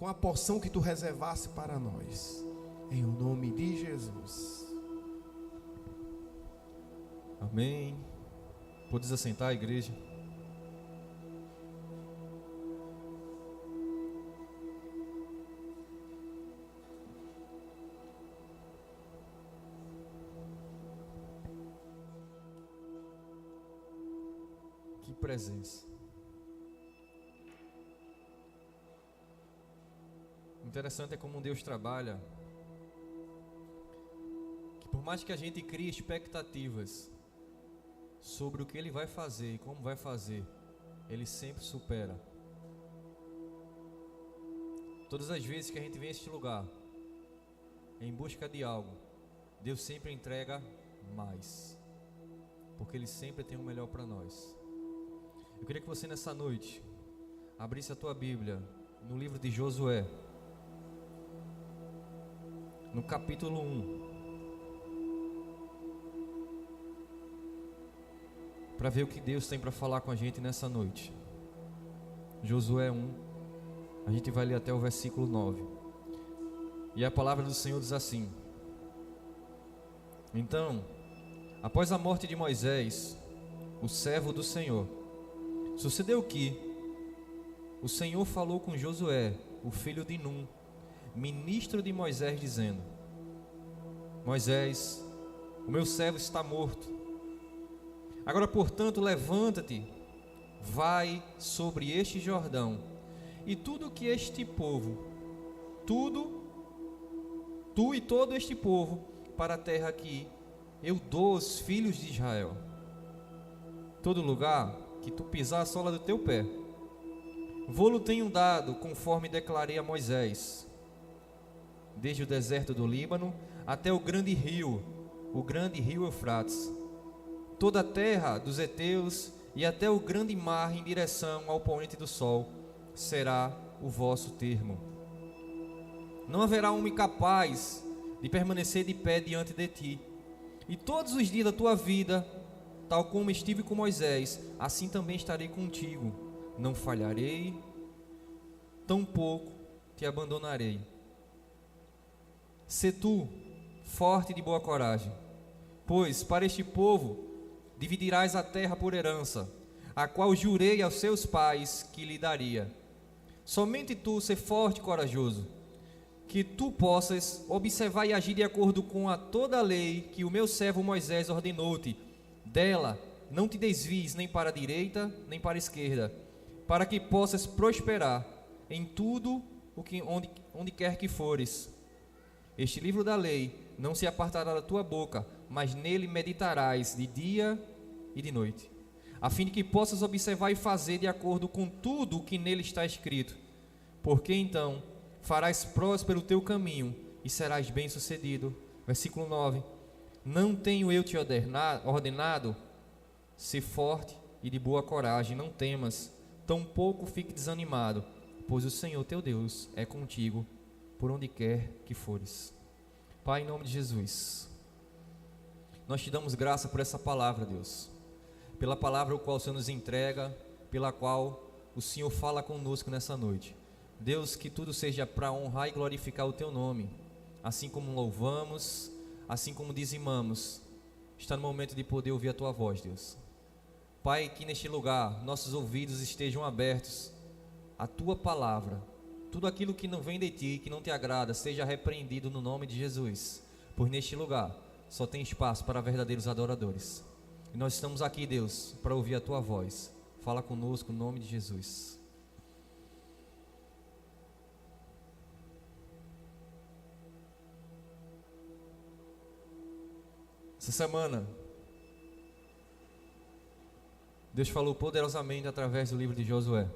com a porção que tu reservasse para nós. Em o nome de Jesus. Amém. Podes assentar, igreja. Que presença. Interessante é como Deus trabalha, que por mais que a gente crie expectativas sobre o que Ele vai fazer e como vai fazer, Ele sempre supera. Todas as vezes que a gente vem a este lugar em busca de algo, Deus sempre entrega mais, porque Ele sempre tem o melhor para nós. Eu queria que você nessa noite abrisse a tua Bíblia no livro de Josué, no capítulo 1, para ver o que Deus tem para falar com a gente nessa noite. Josué 1, a gente vai ler até o versículo 9. E a palavra do Senhor diz assim: Então, após a morte de Moisés, o servo do Senhor, sucedeu que o Senhor falou com Josué, o filho de Num, ministro de Moisés, dizendo: Moisés, o meu servo está morto. Agora, portanto, levanta-te, vai sobre este Jordão, e tudo que este povo, tu e todo este povo, para a terra que eu dou aos filhos de Israel. Todo lugar que tu pisar a sola do teu pé, vou-lo tenho dado, conforme declarei a Moisés, desde o deserto do Líbano até o grande rio Eufrates, toda a terra dos heteus e até o grande mar em direção ao poente do sol, será o vosso termo. Não haverá homem capaz de permanecer de pé diante de ti, e todos os dias da tua vida, tal como estive com Moisés, assim também estarei contigo. Não falharei, tampouco te abandonarei. Sê tu forte e de boa coragem, pois para este povo dividirás a terra por herança, a qual jurei aos seus pais que lhe daria. Somente tu sê forte e corajoso, que tu possas observar e agir de acordo com toda a lei que o meu servo Moisés ordenou-te. Dela não te desvies nem para a direita nem para a esquerda, para que possas prosperar em tudo onde quer que fores. Este livro da lei não se apartará da tua boca, mas nele meditarás de dia e de noite, a fim de que possas observar e fazer de acordo com tudo o que nele está escrito, porque então farás próspero o teu caminho e serás bem-sucedido. Versículo 9: Não tenho eu te ordenado? Ser forte e de boa coragem, não temas, tampouco fique desanimado, pois o Senhor teu Deus é contigo por onde quer que fores. Pai, em nome de Jesus, nós te damos graça por essa palavra, Deus, pela palavra o qual o Senhor nos entrega, pela qual o Senhor fala conosco nessa noite. Deus, que tudo seja para honrar e glorificar o teu nome, assim como louvamos, assim como dizimamos, está no momento de poder ouvir a tua voz, Deus. Pai, que neste lugar nossos ouvidos estejam abertos à tua palavra. Tudo aquilo que não vem de ti, que não te agrada, seja repreendido no nome de Jesus, pois neste lugar só tem espaço para verdadeiros adoradores. E nós estamos aqui, Deus, para ouvir a tua voz. Fala conosco no nome de Jesus. Essa semana Deus falou poderosamente através do livro de Josué.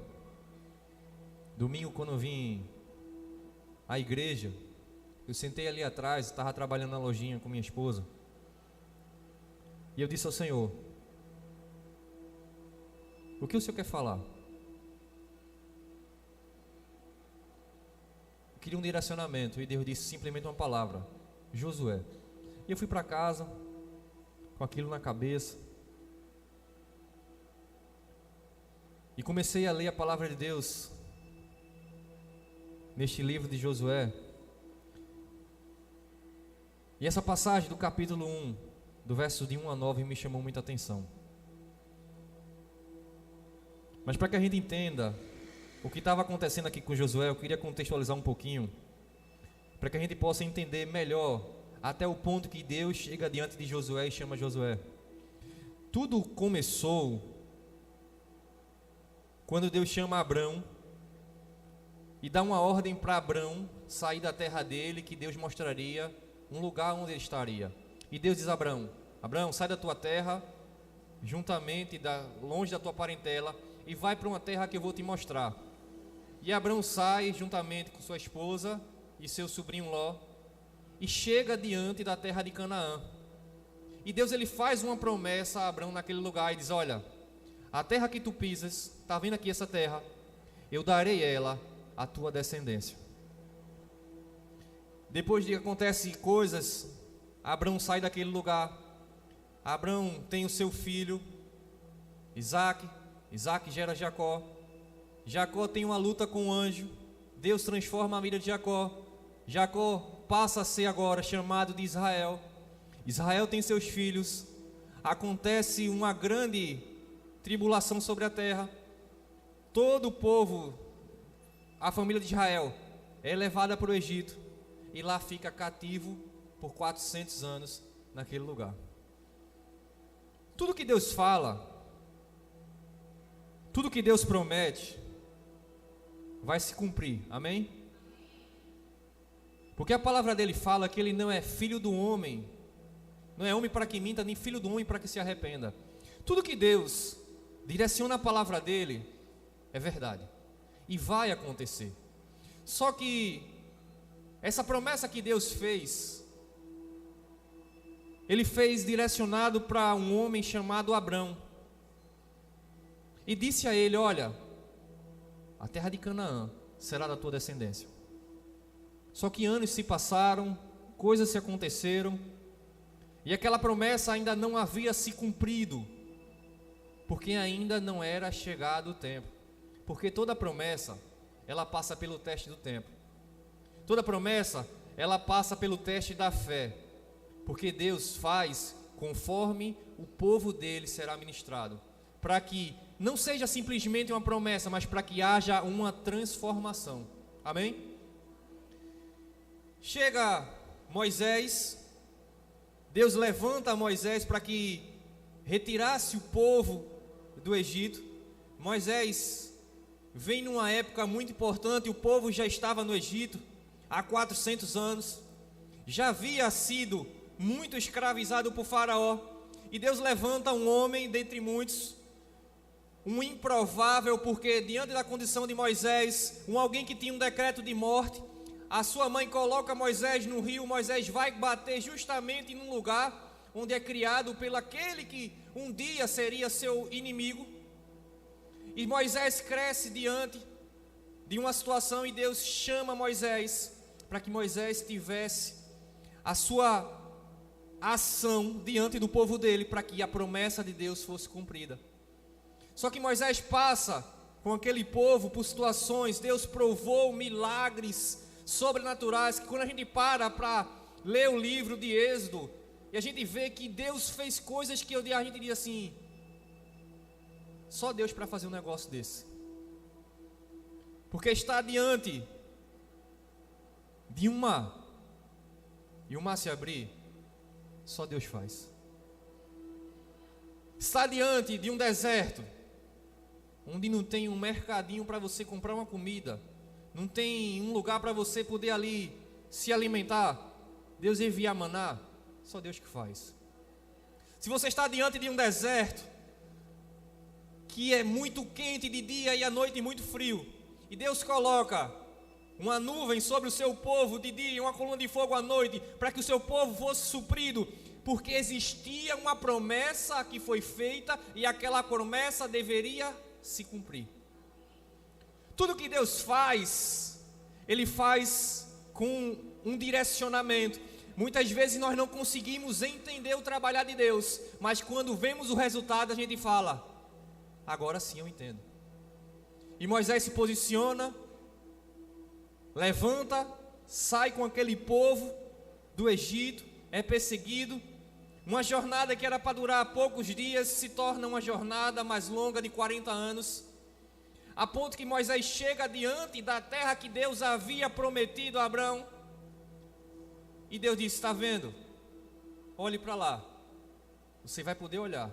Domingo, quando eu vim à igreja, eu sentei ali atrás, estava trabalhando na lojinha com minha esposa, e eu disse ao Senhor: o que o Senhor quer falar? Eu queria um direcionamento, e Deus disse simplesmente uma palavra: Josué. E eu fui para casa com aquilo na cabeça e comecei a ler a palavra de Deus. neste livro de Josué. E essa passagem do capítulo 1, do verso de 1 a 9, me chamou muita atenção. Mas para que a gente entenda o que estava acontecendo aqui com Josué, eu queria contextualizar um pouquinho, para que a gente possa entender melhor até o ponto que Deus chega diante de Josué e chama Josué. Tudo começou quando Deus chama Abrão e dá uma ordem para Abrão sair da terra dele, que Deus mostraria um lugar onde ele estaria. E Deus diz a Abrão: Abrão, sai da tua terra, longe da tua parentela, e vai para uma terra que eu vou te mostrar. E Abrão sai juntamente com sua esposa e seu sobrinho Ló, e chega diante da terra de Canaã. E Deus ele faz uma promessa a Abrão naquele lugar e diz: olha, a terra que tu pisas, está vendo aqui essa terra, eu darei ela à tua descendência. Depois de que acontecem coisas, Abrão sai daquele lugar. Abrão tem o seu filho Isaac, Isaac gera Jacó. Jacó tem uma luta com o anjo, Deus transforma a vida de Jacó. Jacó passa a ser agora chamado de Israel. Israel tem seus filhos. Acontece uma grande tribulação sobre a terra. Todo o povo, a família de Israel, é levada para o Egito e lá fica cativo por 400 anos naquele lugar. Tudo que Deus fala, tudo que Deus promete, vai se cumprir, amém? Porque a palavra dele fala que ele não é filho do homem, não é homem para que minta, nem filho do homem para que se arrependa. Tudo que Deus direciona a palavra dele é verdade e vai acontecer. Só que essa promessa que Deus fez, ele fez direcionado para um homem chamado Abrão, e disse a ele: olha, a terra de Canaã será da tua descendência. Só que anos se passaram, coisas se aconteceram, e aquela promessa ainda não havia se cumprido, porque ainda não era chegado o tempo. Porque toda promessa, ela passa pelo teste do tempo. Toda promessa, ela passa pelo teste da fé, porque Deus faz conforme o povo dele será ministrado, para que não seja simplesmente uma promessa, mas para que haja uma transformação. Amém? Chega Moisés, Deus levanta Moisés para que retirasse o povo do Egito. Moisés vem numa época muito importante, o povo já estava no Egito há 400 anos, já havia sido muito escravizado por Faraó, e Deus levanta um homem dentre muitos, um improvável, porque diante da condição de Moisés, alguém que tinha um decreto de morte, a sua mãe coloca Moisés no rio. Moisés vai bater justamente num lugar onde é criado pelo aquele que um dia seria seu inimigo, e Moisés cresce diante de uma situação, e Deus chama Moisés para que Moisés tivesse a sua ação diante do povo dele, para que a promessa de Deus fosse cumprida. Só que Moisés passa com aquele povo por situações, Deus provou milagres sobrenaturais, que quando a gente para ler o livro de Êxodo, e a gente vê que Deus fez coisas que a gente diz assim: só Deus para fazer um negócio desse. Porque está diante de uma e o mar se abrir, só Deus faz. Está diante de um deserto, onde não tem um mercadinho para você comprar uma comida, não tem um lugar para você poder ali se alimentar, Deus envia maná, só Deus que faz. Se você está diante de um deserto, que é muito quente de dia e à noite muito frio, e Deus coloca uma nuvem sobre o seu povo de dia e uma coluna de fogo à noite, para que o seu povo fosse suprido, porque existia uma promessa que foi feita, e aquela promessa deveria se cumprir. Tudo que Deus faz, Ele faz com um direcionamento. Muitas vezes nós não conseguimos entender o trabalhar de Deus, mas quando vemos o resultado, a gente fala: agora sim eu entendo. E Moisés se posiciona, levanta, sai com aquele povo do Egito, é perseguido. Uma jornada que era para durar poucos dias se torna uma jornada mais longa de 40 anos, a ponto que Moisés chega diante da terra que Deus havia prometido a Abraão. E Deus disse: está vendo? Olhe para lá. Você vai poder olhar,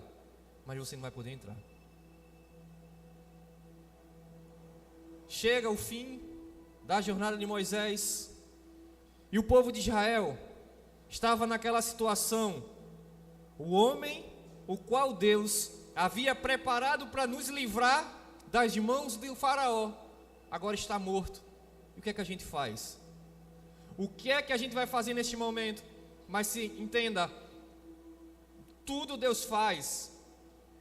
mas você não vai poder entrar. Chega o fim da jornada de Moisés, e o povo de Israel estava naquela situação. O homem, o qual Deus havia preparado para nos livrar das mãos do faraó, agora está morto. E o que é que a gente faz? O que é que a gente vai fazer neste momento? Mas se entenda, tudo Deus faz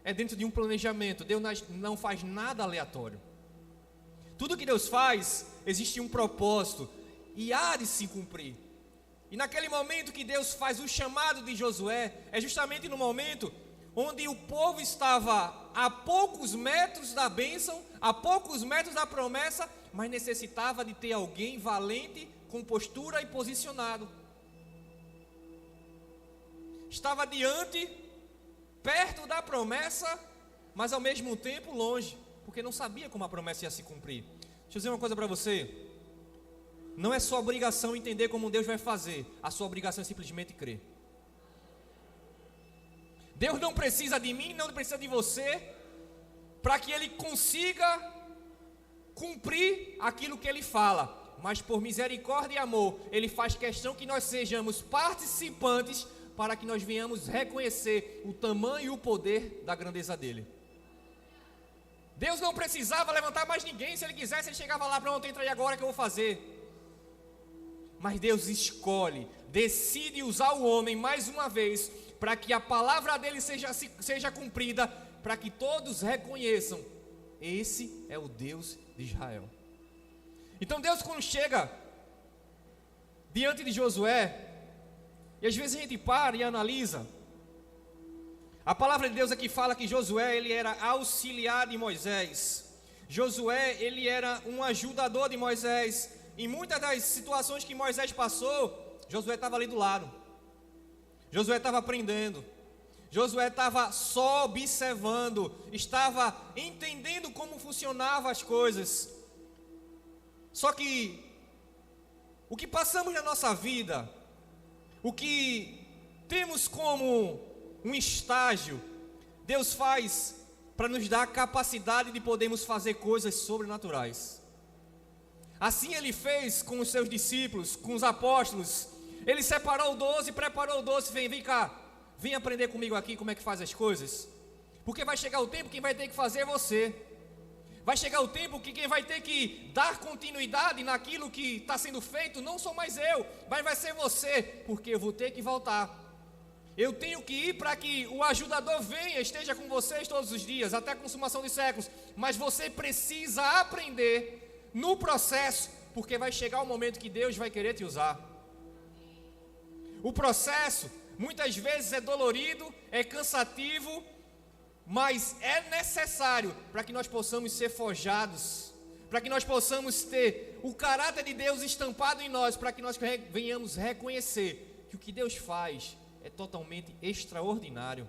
é dentro de um planejamento. Deus não faz nada aleatório. Tudo que Deus faz, existe um propósito e há de se cumprir. E naquele momento que Deus faz o chamado de Josué, é justamente no momento onde o povo estava a poucos metros da bênção, a poucos metros da promessa, mas necessitava de ter alguém valente, com postura e posicionado. Estava diante, perto da promessa, mas ao mesmo tempo longe, porque não sabia como a promessa ia se cumprir. Deixa eu dizer uma coisa para você: não é sua obrigação entender como Deus vai fazer, a sua obrigação é simplesmente crer. Deus não precisa de mim, não precisa de você, para que Ele consiga cumprir aquilo que Ele fala, mas por misericórdia e amor, Ele faz questão que nós sejamos participantes, para que nós venhamos reconhecer o tamanho e o poder da grandeza dEle. Deus não precisava levantar mais ninguém. Se Ele quisesse, Ele chegava lá: pronto, entra aí agora que eu vou fazer. Mas Deus escolhe, decide usar o homem mais uma vez, para que a palavra dele seja cumprida, para que todos reconheçam: esse é o Deus de Israel. Então Deus, quando chega diante de Josué, e às vezes a gente para e analisa, a palavra de Deus aqui fala que Josué, ele era auxiliar de Moisés. Josué, ele era um ajudador de Moisés. Em muitas das situações que Moisés passou, Josué estava ali do lado. Josué estava aprendendo. Josué estava só observando, estava entendendo como funcionavam as coisas. Só que o que passamos na nossa vida, o que temos como um estágio, Deus faz para nos dar a capacidade de podermos fazer coisas sobrenaturais. Assim Ele fez com os seus discípulos, com os apóstolos. Ele separou 12, preparou 12, vem cá, vem aprender comigo aqui como é que faz as coisas. Porque vai chegar o tempo que quem vai ter que fazer é você. Vai chegar o tempo que quem vai ter que dar continuidade naquilo que está sendo feito não sou mais eu, mas vai ser você, porque eu vou ter que voltar. Eu tenho que ir para que o ajudador venha, esteja com vocês todos os dias, até a consumação de séculos. Mas você precisa aprender no processo, porque vai chegar o momento que Deus vai querer te usar. O processo muitas vezes é dolorido, é cansativo, mas é necessário para que nós possamos ser forjados, para que nós possamos ter o caráter de Deus estampado em nós, para que nós venhamos reconhecer que o que Deus faz é totalmente extraordinário.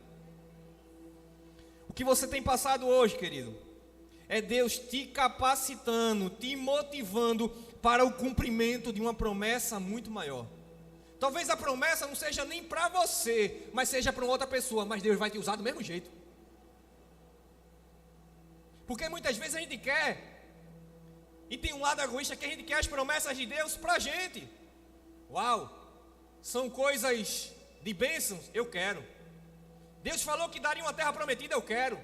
O que você tem passado hoje, querido, é Deus te capacitando, te motivando para o cumprimento de uma promessa muito maior. Talvez a promessa não seja nem para você, mas seja para outra pessoa, mas Deus vai te usar do mesmo jeito. Porque muitas vezes a gente quer, e tem um lado egoísta, que a gente quer as promessas de Deus para a gente. Uau, são coisas de bênçãos, eu quero. Deus falou que daria uma terra prometida, eu quero.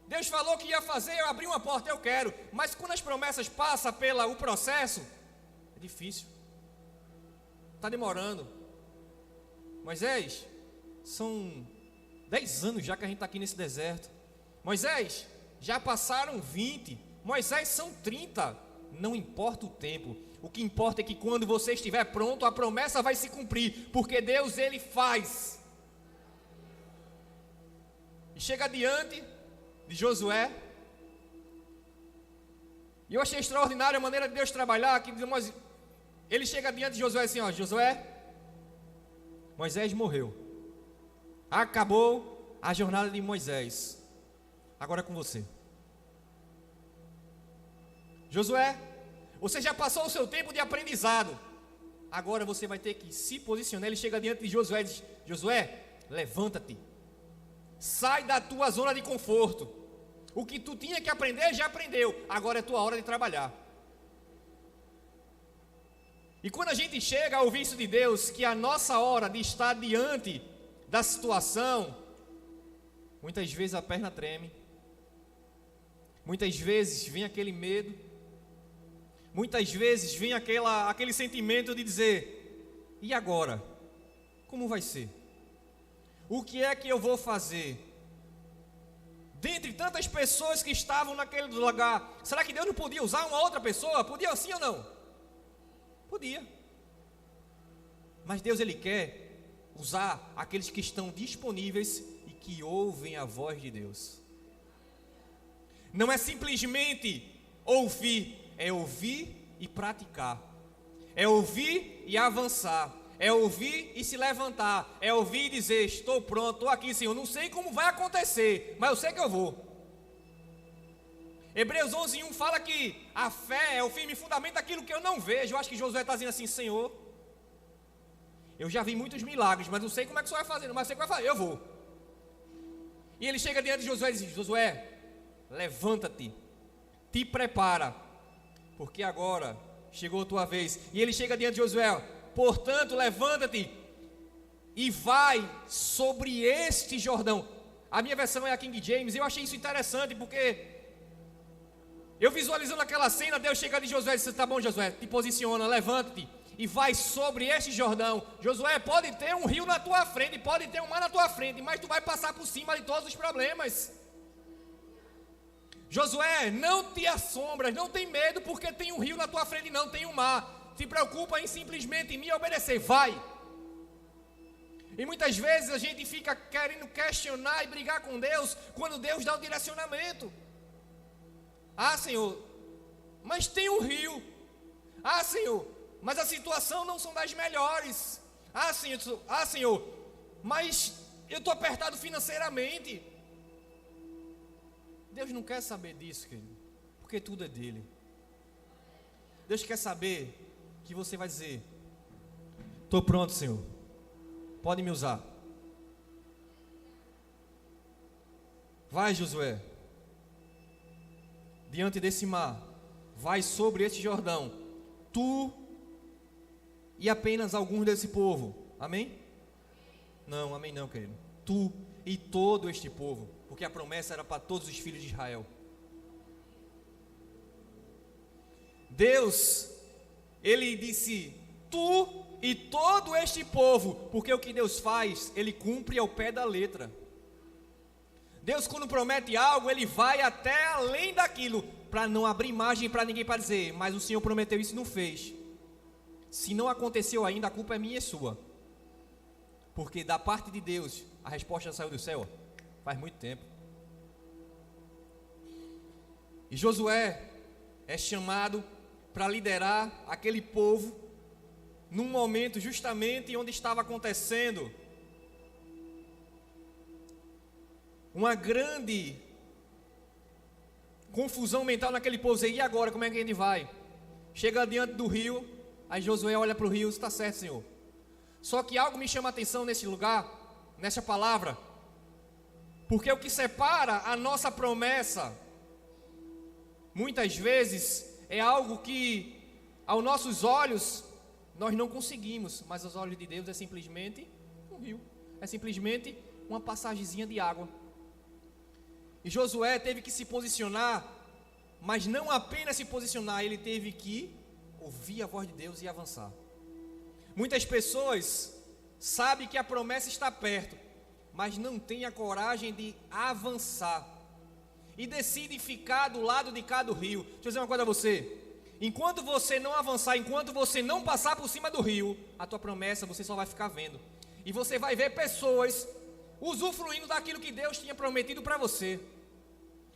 Deus falou que ia fazer, eu abrir uma porta, eu quero. Mas quando as promessas passam pelo processo, é difícil. Está demorando. Moisés, são 10 anos já que a gente está aqui nesse deserto. Moisés, já passaram 20. Moisés, são 30. Não importa o tempo. O que importa é que quando você estiver pronto, a promessa vai se cumprir, porque Deus, Ele faz. E chega diante de Josué, E eu achei extraordinária a maneira de Deus trabalhar, que ele chega diante de Josué assim, ó, Josué, Moisés morreu. Acabou a jornada de Moisés. Agora é com você. Josué, você já passou o seu tempo de aprendizado. Agora você vai ter que se posicionar. Ele chega diante de Josué e diz, Josué, levanta-te. Sai da tua zona de conforto. O que tu tinha que aprender, já aprendeu. Agora é tua hora de trabalhar. E quando a gente chega a ouvir isso de Deus, que a nossa hora de estar diante da situação, muitas vezes a perna treme. Muitas vezes vem aquele medo. Muitas vezes vem aquele sentimento de dizer, e agora? Como vai ser? O que é que eu vou fazer? Dentre tantas pessoas que estavam naquele lugar, será que Deus não podia usar uma outra pessoa? Podia sim ou não? Podia. Mas Deus, Ele quer usar aqueles que estão disponíveis e que ouvem a voz de Deus. Não é simplesmente ouvir, é ouvir e praticar. É ouvir e avançar. É ouvir e se levantar. É ouvir e dizer, estou pronto, estou aqui, Senhor. Não sei como vai acontecer, mas eu sei que eu vou. Hebreus 11:1 fala que a fé é o firme fundamento daquilo que eu não vejo. Eu acho que Josué está dizendo assim, Senhor, eu já vi muitos milagres, mas não sei como é que o Senhor vai fazer, mas eu sei que vai fazer, eu vou. E ele chega diante de Josué e diz, Josué, levanta-te, te prepara, porque agora chegou a tua vez. E ele chega diante de Josué, portanto, levanta-te e vai sobre este Jordão. A minha versão é a King James. Eu achei isso interessante, porque eu visualizando aquela cena, Deus chega de Josué e diz, tá bom, Josué, te posiciona, levanta-te e vai sobre este Jordão. Josué, pode ter um rio na tua frente, pode ter um mar na tua frente, mas tu vai passar por cima de todos os problemas. Josué, não te assombras, não tem medo, porque tem um rio na tua frente, não tem um mar. Se preocupa em simplesmente me obedecer, vai. E muitas vezes a gente fica querendo questionar e brigar com Deus, quando Deus dá o direcionamento. Ah, Senhor, mas tem um rio. Ah, Senhor, mas a situação não são das melhores. Ah, Senhor, mas eu estou apertado financeiramente. Deus não quer saber disso, querido, porque tudo é dele. Deus quer saber que você vai dizer, estou pronto, Senhor, pode me usar. Vai, Josué, diante desse mar, vai sobre este Jordão, tu e apenas alguns desse povo, amém? Não, amém não, querido, tu e todo este povo, porque a promessa era para todos os filhos de Israel. Deus, Ele disse, tu e todo este povo, porque o que Deus faz, Ele cumpre ao pé da letra. Deus, quando promete algo, Ele vai até além daquilo, para não abrir margem para ninguém para dizer, mas o Senhor prometeu isso e não fez. Se não aconteceu ainda, a culpa é minha e sua, porque da parte de Deus, a resposta já saiu do céu, faz muito tempo. E Josué é chamado para liderar aquele povo, num momento justamente onde estava acontecendo uma grande confusão mental naquele povo. E agora, como é que a gente vai? Chega diante do rio, aí Josué olha para o rio, está certo, Senhor. Só que algo me chama a atenção nesse lugar, nessa palavra, porque o que separa a nossa promessa, muitas vezes, é algo que, aos nossos olhos, nós não conseguimos, mas aos olhos de Deus é simplesmente um rio, é simplesmente uma passagemzinha de água. E Josué teve que se posicionar, mas não apenas se posicionar, ele teve que ouvir a voz de Deus e avançar. Muitas pessoas sabem que a promessa está perto, mas não têm a coragem de avançar, e decidem ficar do lado de cá do rio. Deixa eu dizer uma coisa a você, enquanto você não avançar, enquanto você não passar por cima do rio, a tua promessa você só vai ficar vendo, e você vai ver pessoas usufruindo daquilo que Deus tinha prometido para você,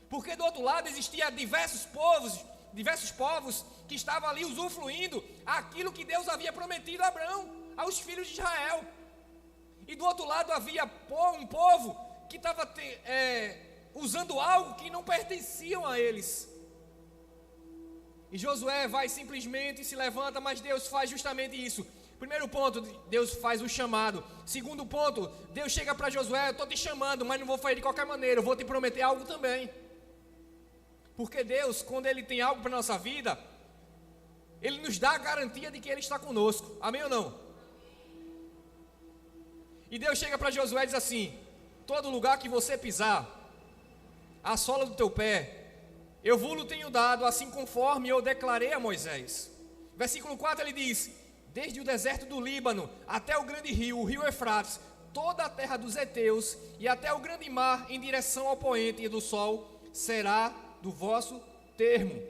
porque do outro lado existia diversos povos, diversos povos que estavam ali usufruindo aquilo que Deus havia prometido a Abraão, aos filhos de Israel. E do outro lado havia um povo que estava usando algo que não pertenciam a eles. E Josué vai simplesmente, se levanta, mas Deus faz justamente isso. Primeiro ponto, Deus faz o chamado. Segundo ponto, Deus chega para Josué: eu estou te chamando, mas não vou fazer de qualquer maneira, eu vou te prometer algo também. Porque Deus, quando Ele tem algo para a nossa vida, Ele nos dá a garantia de que Ele está conosco. Amém ou não? E Deus chega para Josué e diz assim: todo lugar que você pisar, a sola do teu pé, eu vou-lo tenho dado, assim conforme eu declarei a Moisés. Versículo 4 ele diz: desde o deserto do Líbano até o grande rio, o rio Eufrates, toda a terra dos heteus e até o grande mar em direção ao poente do sol será do vosso termo.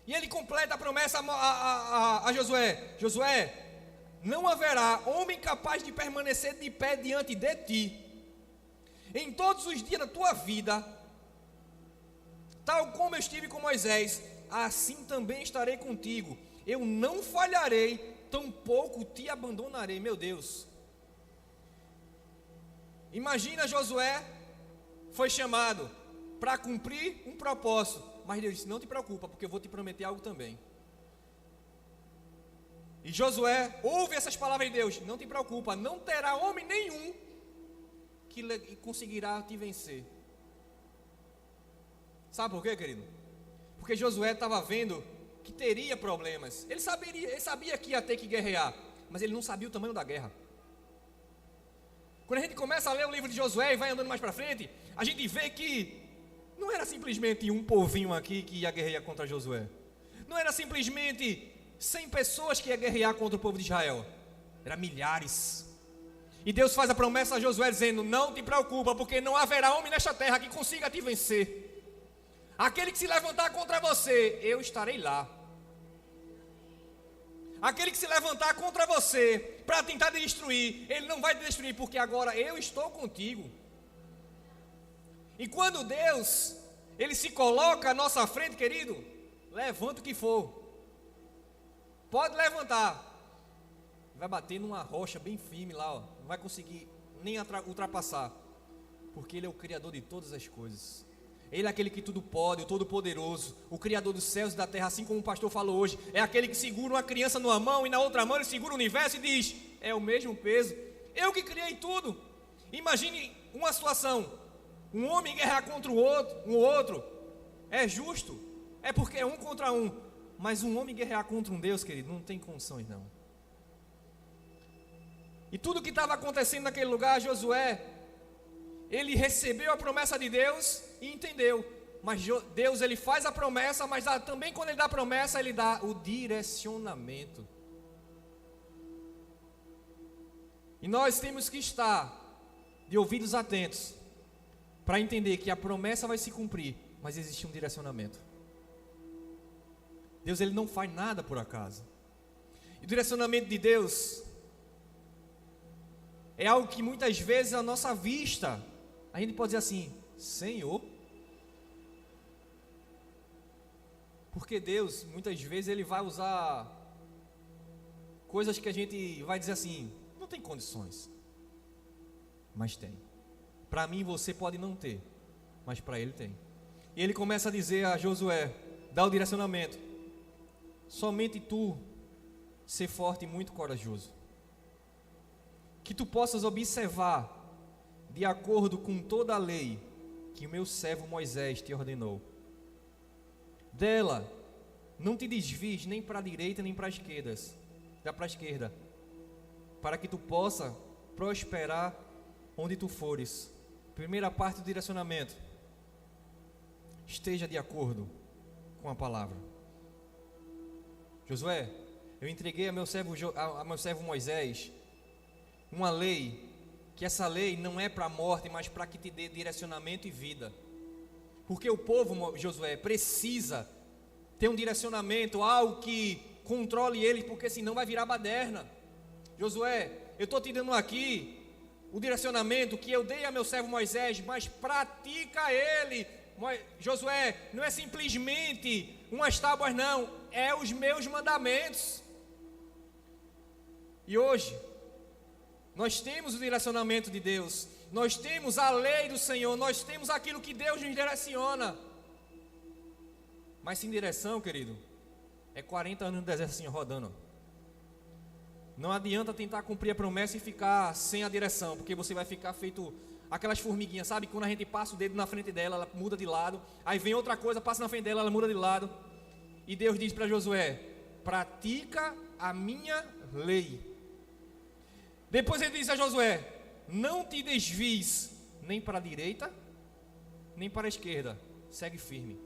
E ele completa a promessa a Josué: Josué, não haverá homem capaz de permanecer de pé diante de ti em todos os dias da tua vida, tal como eu estive com Moisés, assim também estarei contigo. Eu não falharei, tampouco te abandonarei. Meu Deus, imagina, Josué foi chamado para cumprir um propósito, mas Deus disse: não te preocupa, porque eu vou te prometer algo também. E Josué ouve essas palavras de Deus: não te preocupa, não terá homem nenhum que conseguirá te vencer. Sabe por quê, querido? Porque Josué estava vendo que teria problemas. Ele sabia que ia ter que guerrear, mas ele não sabia o tamanho da guerra. Quando a gente começa a ler o livro de Josué e vai andando mais para frente, a gente vê que não era simplesmente um povinho aqui que ia guerrear contra Josué. Não era simplesmente 100 pessoas que ia guerrear contra o povo de Israel. Era milhares. E Deus faz a promessa a Josué dizendo: não te preocupa, porque não haverá homem nesta terra que consiga te vencer. Aquele que se levantar contra você, eu estarei lá. Aquele que se levantar contra você para tentar te destruir, ele não vai te destruir, porque agora eu estou contigo. E quando Deus, Ele se coloca à nossa frente, querido, levanta o que for, pode levantar, vai bater numa rocha bem firme lá, ó, não vai conseguir nem ultrapassar, porque Ele é o Criador de todas as coisas. Ele é aquele que tudo pode, o Todo-Poderoso, o Criador dos céus e da terra, assim como o pastor falou hoje. É aquele que segura uma criança numa mão e na outra mão ele segura o universo e diz: é o mesmo peso, eu que criei tudo. Imagine uma situação: um homem guerrear contra o outro, é justo, é porque é um contra um. Mas um homem guerrear contra um Deus, querido, não tem condições não. E tudo que estava acontecendo naquele lugar, Josué, ele recebeu a promessa de Deus e entendeu. Mas Deus, ele faz a promessa, mas também quando ele dá a promessa, ele dá o direcionamento. E nós temos que estar de ouvidos atentos para entender que a promessa vai se cumprir, mas existe um direcionamento. Deus, ele não faz nada por acaso. E o direcionamento de Deus é algo que muitas vezes à nossa vista a gente pode dizer assim: Senhor, porque Deus muitas vezes ele vai usar coisas que a gente vai dizer assim: não tem condições, mas tem. Para mim você pode não ter, mas para ele tem. E ele começa a dizer a Josué, dá o direcionamento: somente tu ser forte e muito corajoso, que tu possas observar de acordo com toda a lei que o meu servo Moisés te ordenou. Dela não te desvies nem para a direita nem para a esquerda, para que tu possa prosperar onde tu fores. Primeira parte do direcionamento: esteja de acordo com a palavra. Josué, eu entreguei a meu servo Moisés uma lei, que essa lei não é para a morte, mas para que te dê direcionamento e vida. Porque o povo, Josué, precisa ter um direcionamento, algo que controle ele, porque senão vai virar baderna. Josué, eu estou te dando aqui o direcionamento que eu dei a meu servo Moisés, mas pratica ele Josué, não é simplesmente umas tábuas, não, é os meus mandamentos. E hoje, nós temos o direcionamento de Deus, nós temos a lei do Senhor, nós temos aquilo que Deus nos direciona. Mas sem direção, querido, é 40 anos no deserto assim, rodando. Não adianta tentar cumprir a promessa e ficar sem a direção, porque você vai ficar feito aquelas formiguinhas, sabe? Quando a gente passa o dedo na frente dela, ela muda de lado. Aí vem outra coisa, passa na frente dela, ela muda de lado. E Deus diz para Josué: pratica a minha lei. Depois ele diz a Josué: não te desvies nem para a direita, nem para a esquerda. Segue firme.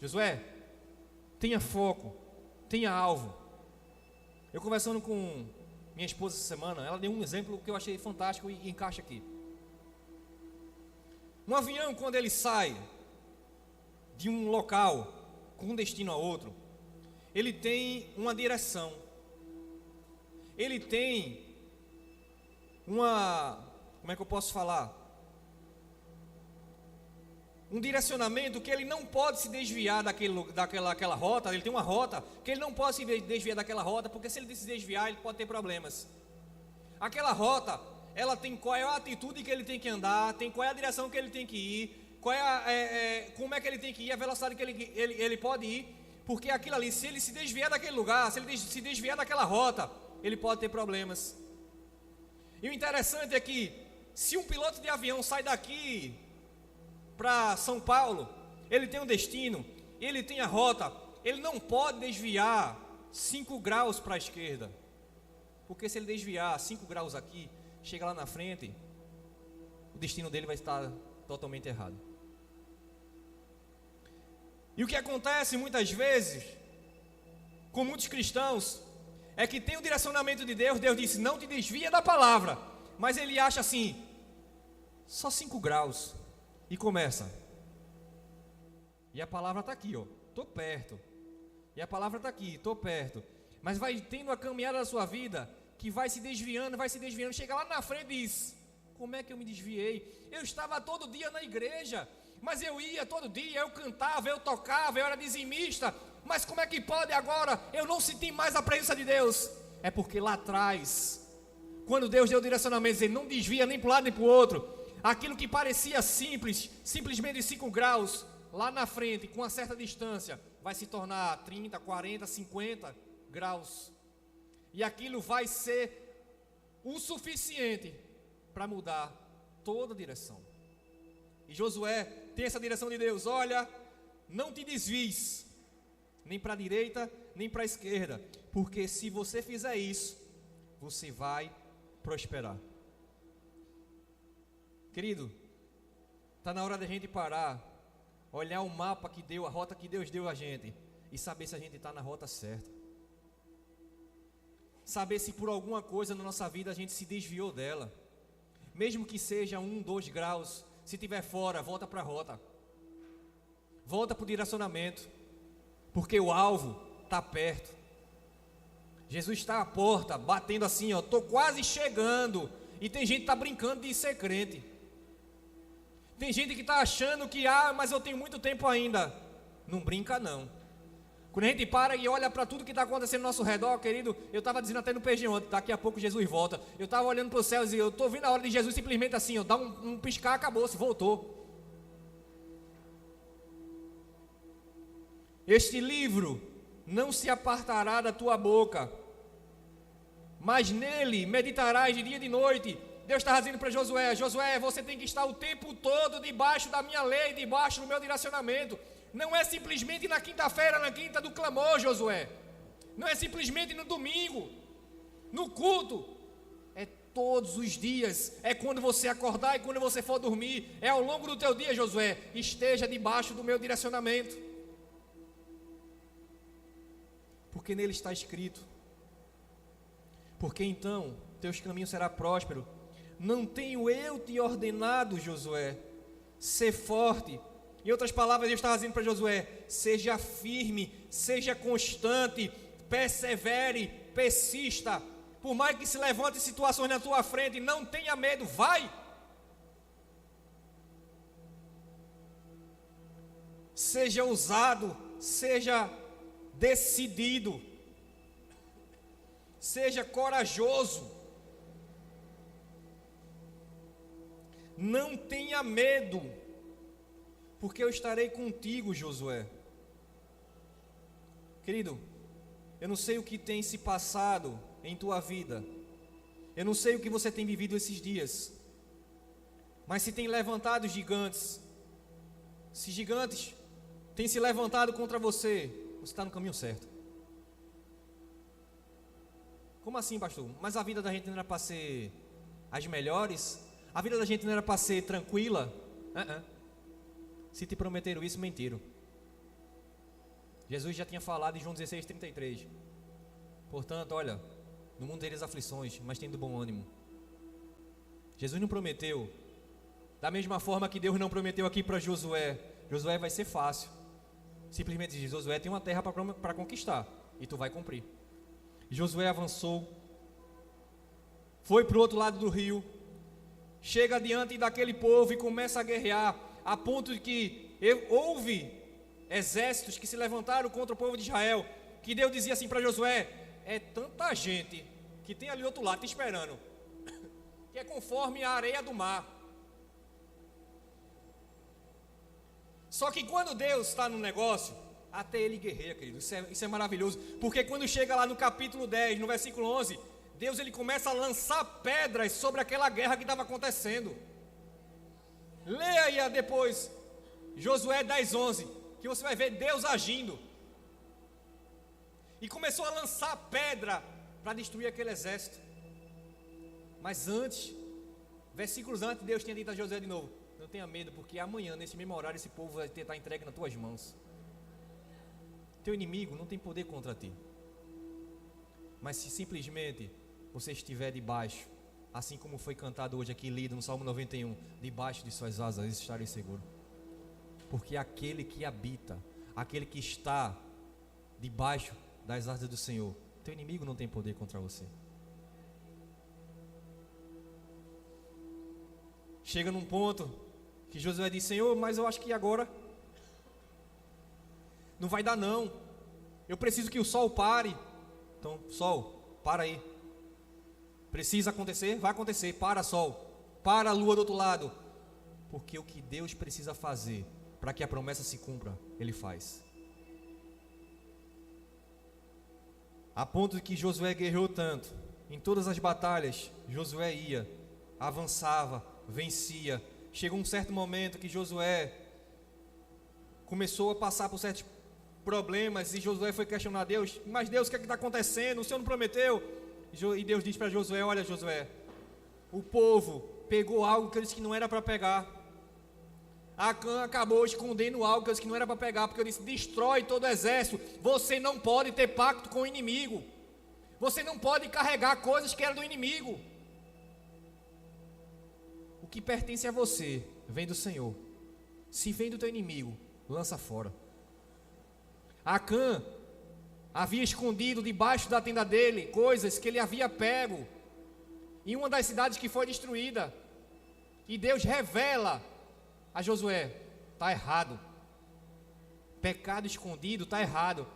Josué, tenha foco, tenha alvo. Eu conversando com minha esposa essa semana, ela deu um exemplo que eu achei fantástico e encaixa aqui. Um avião, quando ele sai de um local com um destino a outro, ele tem uma direção. Ele tem como é que eu posso falar? Um direcionamento que ele não pode se desviar daquela rota. Ele tem uma rota que ele não pode se desviar daquela rota, porque se ele se desviar, ele pode ter problemas. Aquela rota, ela tem qual é a atitude que ele tem que andar, tem qual é a direção que ele tem que ir, como é que ele tem que ir, a velocidade que ele pode ir, porque aquilo ali, se ele se desviar daquele lugar, se ele se desviar daquela rota, ele pode ter problemas. E o interessante é que, se um piloto de avião sai daqui para São Paulo, ele tem um destino, ele tem a rota, ele não pode desviar 5 graus para a esquerda, porque se ele desviar 5 graus aqui, chega lá na frente, o destino dele vai estar totalmente errado. E o que acontece muitas vezes com muitos cristãos é que tem o direcionamento de Deus. Deus disse: não te desvia da palavra, mas ele acha assim, só 5 graus, e começa. E a palavra está aqui, ó, estou perto. E a palavra está aqui, estou perto. Mas vai tendo a caminhada da sua vida que vai se desviando, chega lá na frente e diz: como é que eu me desviei? Eu estava todo dia na igreja, mas eu ia todo dia, eu cantava, eu tocava, eu era dizimista, mas como é que pode agora eu não senti mais a presença de Deus? É porque lá atrás, quando Deus deu o direcionamento, ele não desvia nem para um lado nem para o outro, aquilo que parecia simples, simplesmente 5 graus, lá na frente, com uma certa distância, vai se tornar 30, 40, 50 graus, e aquilo vai ser o suficiente para mudar toda a direção. E Josué tem essa direção de Deus: olha, não te desvies nem para a direita, nem para a esquerda, porque se você fizer isso, você vai prosperar. Querido, está na hora da gente parar, olhar o mapa que deu, a rota que Deus deu a gente, e saber se a gente está na rota certa. Saber se por alguma coisa na nossa vida a gente se desviou dela, mesmo que seja 1, 2 graus, se estiver fora, volta para a rota, volta para o direcionamento, porque o alvo está perto. Jesus está à porta, batendo assim, ó, estou quase chegando, e tem gente que está brincando de ser crente, tem gente que está achando que, mas eu tenho muito tempo ainda. Não brinca não. Quando a gente para e olha para tudo que está acontecendo ao nosso redor, querido, eu estava dizendo até no PG ontem, daqui a pouco Jesus volta. Eu estava olhando para os céus e eu estou vendo a hora de Jesus simplesmente assim, ó, dá um piscar, acabou-se, voltou. Este livro não se apartará da tua boca, mas nele meditarás de dia e de noite. Deus está dizendo para Josué: Josué, você tem que estar o tempo todo debaixo da minha lei, debaixo do meu direcionamento. Não é simplesmente na quinta-feira, na quinta do clamor, Josué. Não é simplesmente no domingo, no culto. É todos os dias. É quando você acordar e quando você for dormir. É ao longo do teu dia, Josué. Esteja debaixo do meu direcionamento, porque nele está escrito: porque então teus caminhos serão prósperos. Não tenho eu te ordenado, Josué, ser forte? Em outras palavras, Deus estava dizendo para Josué: seja firme, seja constante, persevere, persista. Por mais que se levante situações na tua frente, não tenha medo, vai. seja ousado, seja decidido, seja corajoso. Não tenha medo, porque eu estarei contigo, Josué. Querido, eu não sei o que tem se passado em tua vida, eu não sei o que você tem vivido esses dias, mas se tem levantado gigantes, se gigantes têm se levantado contra você, você está no caminho certo. Como assim, pastor? Mas a vida da gente não era para ser as melhores? A vida da gente não era para ser tranquila? Se te prometeram isso, mentiram. Jesus já tinha falado em João 16:33. Portanto, olha, no mundo tereis aflições, mas tendo bom ânimo. Jesus não prometeu, da mesma forma que Deus não prometeu aqui para Josué. Josué vai ser fácil. Simplesmente diz: Josué tem uma terra para conquistar, e tu vai cumprir. Josué avançou, foi para o outro lado do rio, chega diante daquele povo e começa a guerrear, a ponto de que houve exércitos que se levantaram contra o povo de Israel, que Deus dizia assim para Josué: é tanta gente que tem ali do outro lado te esperando, que é conforme a areia do mar. Só que quando Deus está no negócio, até ele guerreia, querido. Isso é maravilhoso, porque quando chega lá no capítulo 10, no versículo 11, Deus ele começa a lançar pedras sobre aquela guerra que estava acontecendo. Leia aí depois Josué 10:11, que você vai ver Deus agindo. E começou a lançar pedra para destruir aquele exército. Mas antes, versículos antes, Deus tinha dito a Josué de novo: não tenha medo, porque amanhã, nesse mesmo horário, esse povo vai tentar entregue nas tuas mãos. Teu inimigo não tem poder contra ti. Mas se simplesmente você estiver debaixo, assim como foi cantado hoje aqui, lido no Salmo 91, debaixo de suas asas estarei seguro. Porque aquele que habita, aquele que está debaixo das asas do Senhor, teu inimigo não tem poder contra você. Chega num ponto que Josué diz: Senhor, mas eu acho que agora não vai dar não, eu preciso que o sol pare. Então, sol, para aí. Precisa acontecer? Vai acontecer. Para, sol, para a lua do outro lado. Porque o que Deus precisa fazer para que a promessa se cumpra, Ele faz. A ponto de que Josué guerreou tanto, em todas as batalhas, Josué ia, avançava, vencia. Chegou um certo momento que Josué começou a passar por certos problemas, e Josué foi questionar a Deus: mas Deus, o que é que está acontecendo? O Senhor não prometeu? E Deus disse para Josué: olha, Josué, o povo pegou algo que eu disse que não era para pegar. Acã acabou escondendo algo que eu disse que não era para pegar, porque eu disse: destrói todo o exército. Você não pode ter pacto com o inimigo, você não pode carregar coisas que eram do inimigo. O que pertence a você vem do Senhor. Se vem do teu inimigo, lança fora. Acã havia escondido debaixo da tenda dele coisas que ele havia pego em uma das cidades que foi destruída. E Deus revela a Josué: está errado, pecado escondido, está errado.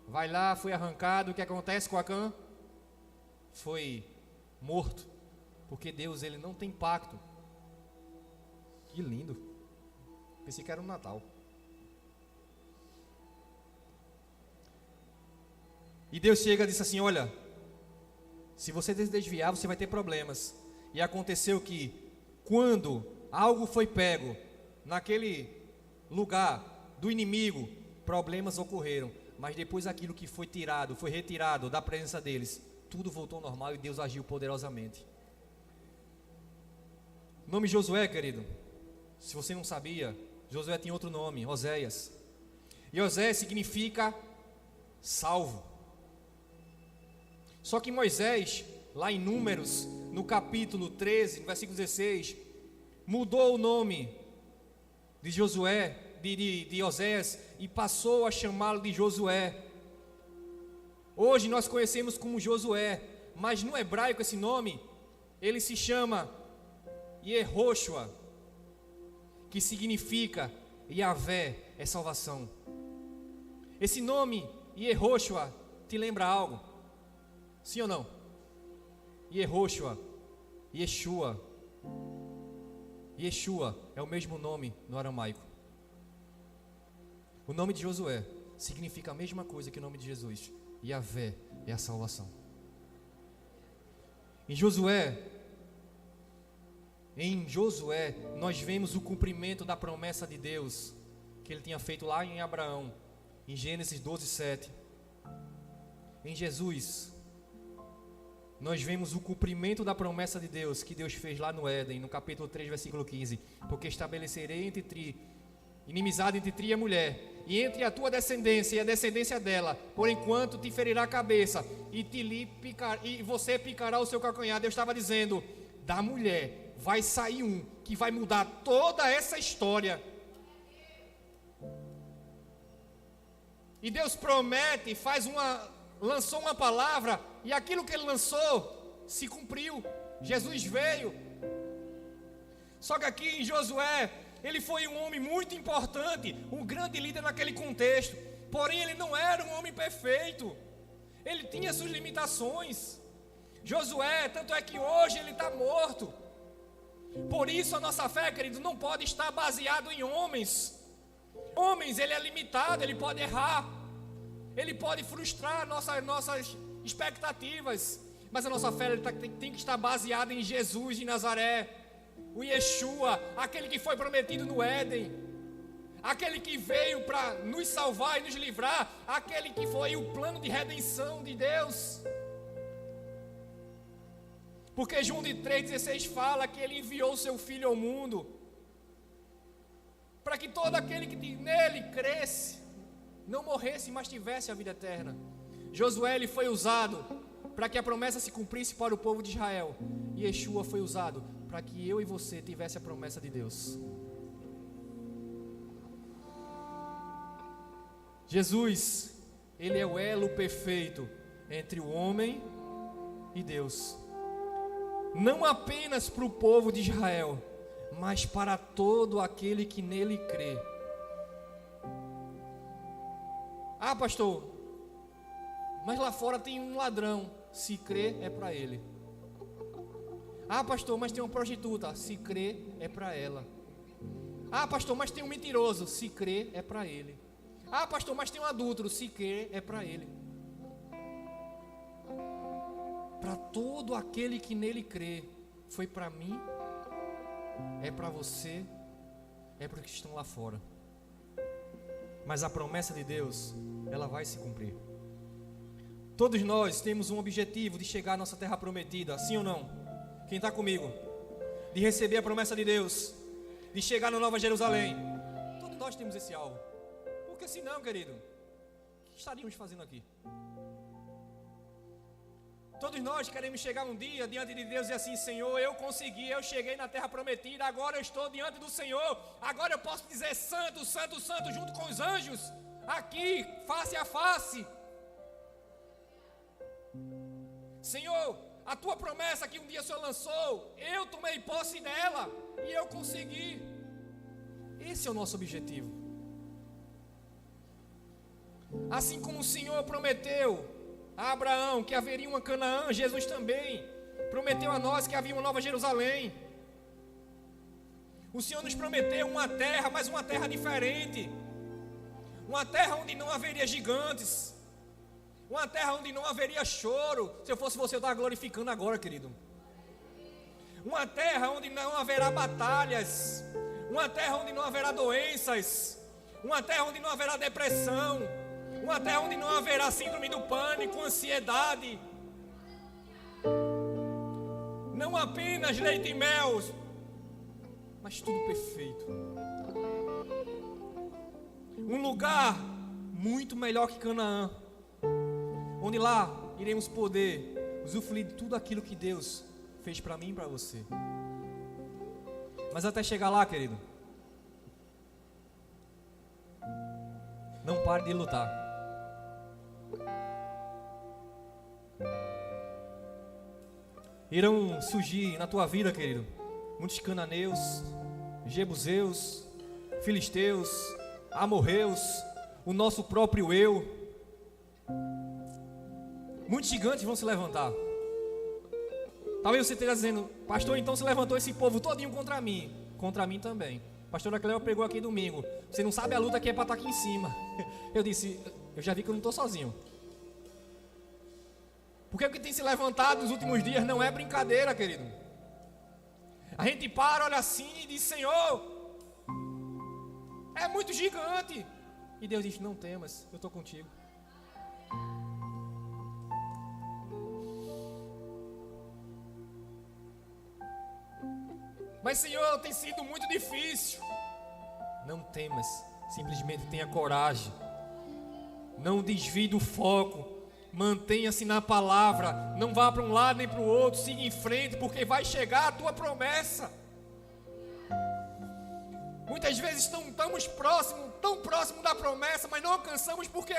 Vai lá, foi arrancado. O que acontece com Acã? Foi morto, porque Deus ele não tem pacto. Que lindo, pensei que era um Natal. E Deus chega e disse assim: olha, se você se desviar, você vai ter problemas. E aconteceu que, quando algo foi pego naquele lugar do inimigo, problemas ocorreram. Mas depois aquilo que foi tirado, foi retirado da presença deles, tudo voltou ao normal e Deus agiu poderosamente. O nome Josué, querido, se você não sabia, Josué tinha outro nome, Oséias. E Oséias significa salvo. Só que Moisés, lá em Números, no capítulo 13, no versículo 16, mudou o nome de Josué, de Oséias, e passou a chamá-lo de Josué. Hoje nós conhecemos como Josué, mas no hebraico esse nome, ele se chama Yehoshua, que significa Yahvé é salvação. Esse nome, Yehoshua, te lembra algo? Sim ou não? Yehoshua, Yeshua. Yeshua é o mesmo nome no aramaico. O nome de Josué significa a mesma coisa que o nome de Jesus. Yahvé é a salvação. Em Josué, nós vemos o cumprimento da promessa de Deus que Ele tinha feito lá em Abraão, em Gênesis 12:7. Em Jesus, nós vemos o cumprimento da promessa de Deus que Deus fez lá no Éden, no capítulo 3, versículo 15: porque estabelecerei entre ti inimizade entre ti e a mulher, e entre a tua descendência e a descendência dela, por enquanto te ferirá a cabeça, e você picará o seu calcanhar. Deus estava dizendo: da mulher vai sair um que vai mudar toda essa história. E Deus promete, lançou uma palavra, e aquilo que Ele lançou se cumpriu. Jesus veio. Só que aqui em Josué, ele foi um homem muito importante, um grande líder naquele contexto. Porém, ele não era um homem perfeito. Ele tinha suas limitações. Josué, tanto é que hoje ele está morto. Por isso a nossa fé, querido, não pode estar baseado em homens. Homens, ele é limitado, ele pode errar, ele pode frustrar nossas expectativas. Mas a nossa fé tem que estar baseada em Jesus de Nazaré, o Yeshua, aquele que foi prometido no Éden, aquele que veio para nos salvar e nos livrar, aquele que foi o plano de redenção de Deus. Porque João 3,16 fala que Ele enviou o Seu Filho ao mundo, para que todo aquele que nele cresce, não morresse, mas tivesse a vida eterna. Josué, ele foi usado para que a promessa se cumprisse para o povo de Israel, e Yeshua foi usado para que eu e você tivesse a promessa de Deus. Jesus, Ele é o elo perfeito entre o homem e Deus, não apenas para o povo de Israel, mas para todo aquele que nele crê. Ah, pastor, mas lá fora tem um ladrão. Se crê, é para ele. Ah, pastor, mas tem uma prostituta. Se crê, é para ela. Ah, pastor, mas tem um mentiroso. Se crê, é para ele. Ah, pastor, mas tem um adúltero. Se crê, é para ele. Para todo aquele que nele crê. Foi para mim, é para você, é para os que estão lá fora. Mas a promessa de Deus, ela vai se cumprir. Todos nós temos um objetivo de chegar à nossa terra prometida, sim ou não? Quem está comigo? De receber a promessa de Deus, de chegar na Nova Jerusalém. Todos nós temos esse alvo. Porque senão, querido, o que estaríamos fazendo aqui? Todos nós queremos chegar um dia diante de Deus e assim: Senhor, eu consegui, eu cheguei na terra prometida, agora eu estou diante do Senhor, agora eu posso dizer santo, santo, santo, junto com os anjos, aqui, face a face. Senhor, a tua promessa que um dia o Senhor lançou, eu tomei posse dela e eu consegui. Esse é o nosso objetivo. Assim como o Senhor prometeu a Abraão que haveria uma Canaã, Jesus também prometeu a nós que havia uma Nova Jerusalém. O Senhor nos prometeu uma terra, mas uma terra diferente, uma terra onde não haveria gigantes, uma terra onde não haveria choro. Se eu fosse você, eu estava glorificando agora, querido. Uma terra onde não haverá batalhas, uma terra onde não haverá doenças, uma terra onde não haverá depressão, uma terra onde não haverá síndrome do pânico, ansiedade. Não apenas leite e mel, mas tudo perfeito. Um lugar muito melhor que Canaã, onde lá iremos poder usufruir de tudo aquilo que Deus fez para mim e para você. Mas até chegar lá, querido, não pare de lutar. Irão surgir na tua vida, querido, muitos cananeus, jebuseus, filisteus, amorreus, o nosso próprio eu. Muitos gigantes vão se levantar. Talvez você esteja dizendo: pastor, então se levantou esse povo todinho contra mim. Contra mim também. A pastora Cleo pregou aqui domingo: você não sabe a luta que é para estar aqui em cima. Eu disse: eu já vi que eu não estou sozinho. Porque o que tem se levantado nos últimos dias não é brincadeira, querido. A gente para, olha assim e diz: Senhor, é muito gigante. E Deus diz: não temas, eu estou contigo. Mas Senhor, tem sido muito difícil. Não temas, simplesmente tenha coragem. Não desvie do foco. Mantenha-se na palavra. Não vá para um lado nem para o outro. Siga em frente, porque vai chegar a tua promessa. Muitas vezes estamos próximos, tão próximos da promessa, mas não alcançamos porque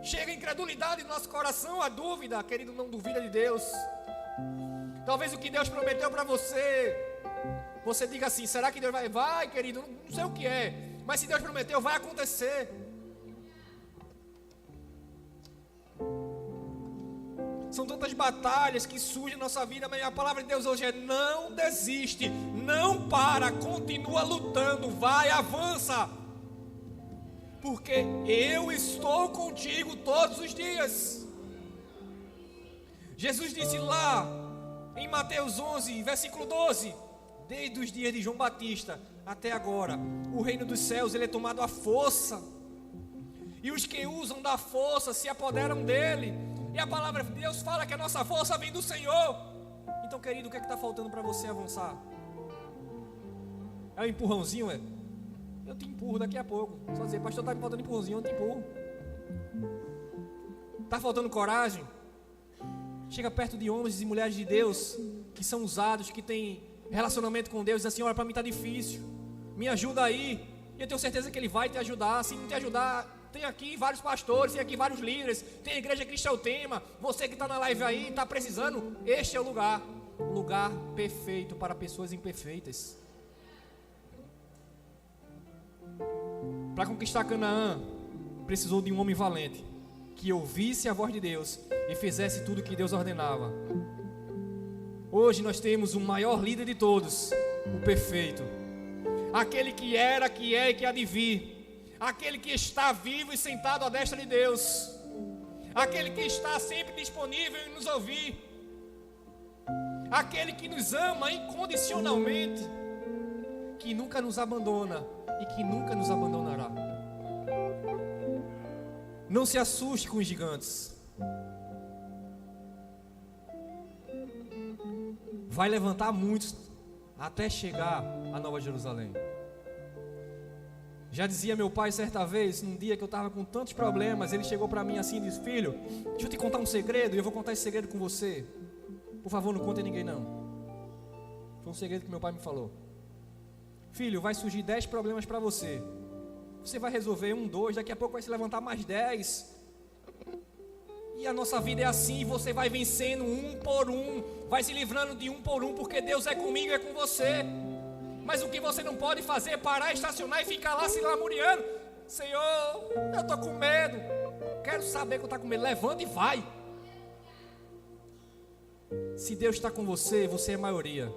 chega a incredulidade no nosso coração, a dúvida. Querido, não duvida de Deus. Talvez o que Deus prometeu para você, você diga assim: será que Deus vai? Vai, querido, não sei o que é, mas se Deus prometeu, vai acontecer. São tantas batalhas que surgem na nossa vida, mas a palavra de Deus hoje é: não desiste, não para, continua lutando, vai, avança, porque eu estou contigo todos os dias. Jesus disse lá em Mateus 11, versículo 12: desde os dias de João Batista até agora, o reino dos céus ele é tomado à força, e os que usam da força se apoderam dele. E a palavra de Deus fala que a nossa força vem do Senhor. Então, querido, o que é que está faltando para você avançar? É um empurrãozinho, é? Eu te empurro daqui a pouco. Só dizer: pastor, está me faltando empurrãozinho, eu te empurro. Está faltando coragem? Chega perto de homens e mulheres de Deus que são usados, que têm relacionamento com Deus, e diz assim: olha, para mim está difícil, me ajuda aí. E eu tenho certeza que Ele vai te ajudar. Se não te ajudar, tem aqui vários pastores, tem aqui vários líderes, tem a Igreja Cristo é o Tema. Você que está na live aí, está precisando, este é o lugar perfeito para pessoas imperfeitas. Para conquistar Canaã, precisou de um homem valente, que ouvisse a voz de Deus e fizesse tudo o que Deus ordenava. Hoje nós temos o maior líder de todos, o perfeito, aquele que era, que é e que há de vir, aquele que está vivo e sentado à destra de Deus, aquele que está sempre disponível em nos ouvir, aquele que nos ama incondicionalmente, que nunca nos abandona e que nunca nos abandonará. Não se assuste com os gigantes. Vai levantar muitos até chegar a Nova Jerusalém. Já dizia meu pai certa vez, num dia que eu estava com tantos problemas, ele chegou para mim assim e disse: filho, deixa eu te contar um segredo, e eu vou contar esse segredo com você. Por favor, não conte a ninguém não. Foi um segredo que meu pai me falou. Filho, vai surgir 10 problemas para você. Você vai resolver 1, 2, daqui a pouco vai se levantar mais 10. E a nossa vida é assim, você vai vencendo um por um, vai se livrando de um por um, porque Deus é comigo e é com você. Mas o que você não pode fazer é parar, estacionar e ficar lá se lamuriando. Senhor, eu estou com medo. Quero saber que eu estou com medo. Levanta e vai. Se Deus está com você, você é maioria.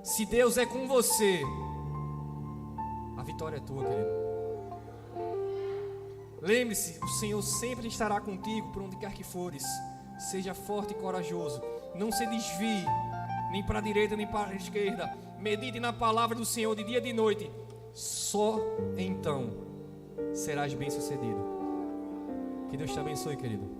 Se Deus é com você, a vitória é tua, querido. Lembre-se, o Senhor sempre estará contigo por onde quer que fores. Seja forte e corajoso. Não se desvie, nem para a direita nem para a esquerda. Medite na palavra do Senhor de dia e de noite. Só então serás bem-sucedido. Que Deus te abençoe, querido.